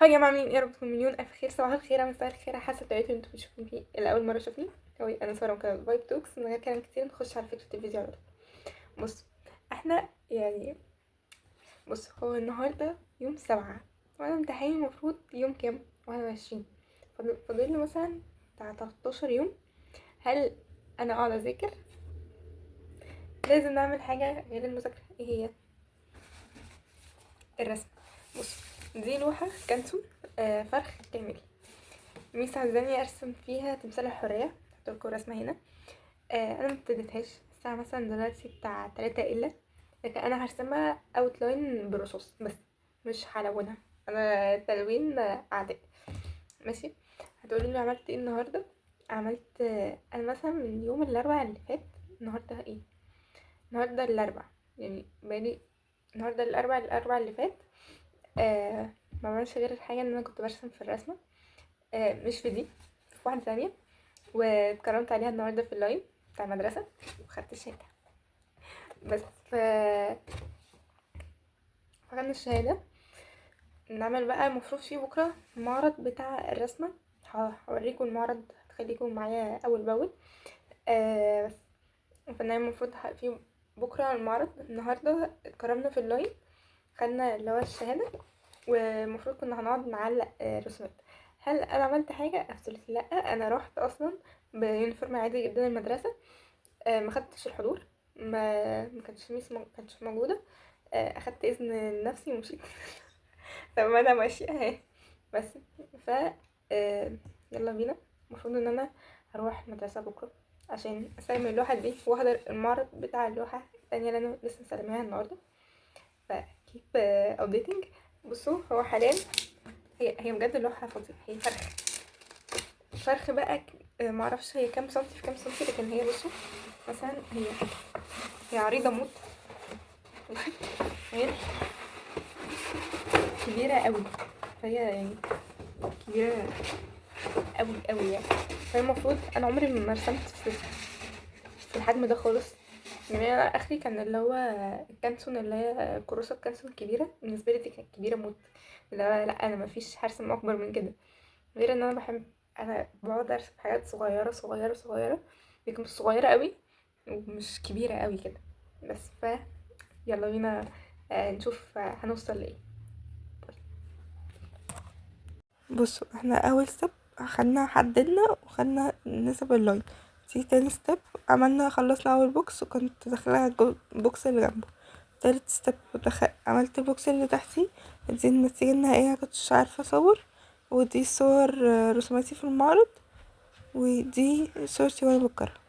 هاي يا جماعه، عاملين ايه؟ يا رب تكونوا مليون الف خير. صباح الخير، مساء الخير، حسب طريقتكم انتوا بتشوفوني لاول مره تشوفني. هاي انا ساره وكده فايب توكس. من غير كلام كتير نخش على فكره الفيديو على طول. بص، احنا يعني بص، هو النهارده يوم 7 وانا امتحاني المفروض يوم كام؟ 21. فاضل له مثلا بتاع 13 يوم. هل انا اقعد اذاكر؟ لازم نعمل حاجه غير المذاكره. ايه هي؟ الرسم. بص، دي لوحه كانسون، فرخ كامل. ميس عايزاني ارسم فيها تمثال الحريه. هحطلكوا رسمه هنا. انا مبتديتهاش. الساعه مثلا دلوقتي بتاع 3 الا، لكن انا هرسمها اوتلاين برصاص بس، مش هلونها. انا تلوين اعداء. ماشي. هتقولي لي عملت ايه النهارده؟ عملت انا مثلا من يوم الاربعاء اللي فات. النهارده ايه؟ النهارده الاربعاء، يعني بقالي النهارده الاربعاء اللي فات. ما بعملش غير الحاجه ان انا كنت برسم في الرسمه. مش في دي، في واحده ثانيه. واتكرمت عليها النهارده في اللايف بتاع المدرسه وخدت الشهاده. بس فخدنا الشهاده. نعمل بقى المفروض فيه بكره معرض بتاع الرسمه. هوريكم المعرض، هتخليكم معايا اول باول. بس فانا المفروض في بكره المعرض. النهارده اتكرمنا في اللايف، خدنا اللي هو الشهاده. والمفروض كنا هنقعد نعلق رسومات. هل انا عملت حاجه؟ ابسولutely لا. انا رحت اصلا بيونيفورم عادي جدا المدرسه. ما خدتش الحضور. ما كانتش ميس، ما كانتش موجوده. اخدت اذن نفسي ومشيت. طب ما انا ماشيه اهي. بس ف يلا بينا. المفروض ان انا هروح المدرسه بكره عشان اسلم اللوحه دي واحضر المعرض بتاع اللوحه التانية اللي انا لسه مسلماها النهارده. فكيب ابديتنج. بصوا، هو حاليا هي بجد لوحه فظيعه. هي فرخ بقى. معرفش هي كام سنتي في كام سنتي، لكن هي بصوا مثلا هي عريضه موت. هي كبيره قوي. فهي يعني كبيره قوي قوي يعني. فهي المفروض انا عمري ما رسمت في الحجم ده خالص. يعني انا اخري كان اللي هو الكانسون، اللي هي كروسة الكانسون الكبيره. بالنسبه لي دي كانت كبيره موت. اللي هو لا، انا ما فيش هرسم اكبر من كده. غير ان انا بحب، انا بقعد ارسم حاجات صغيره صغيره صغيره، لكن مش صغيره قوي ومش كبيره قوي كده. بس يلا بينا نشوف هنوصل لايه. بصوا، احنا اول ستيب حددنا وخدنا نسب اللاين. تيجي تاني ستيب عملنا، خلصنا اول بوكس وكنت داخله البوكس اللي جنبه. تالت ستيب عملت البوكس اللي تحتي. دي النتيجة النهائية، مكنتش عارفة اصور. ودي صور رسوماتي في المعرض، ودي صورتي وانا بتكرم.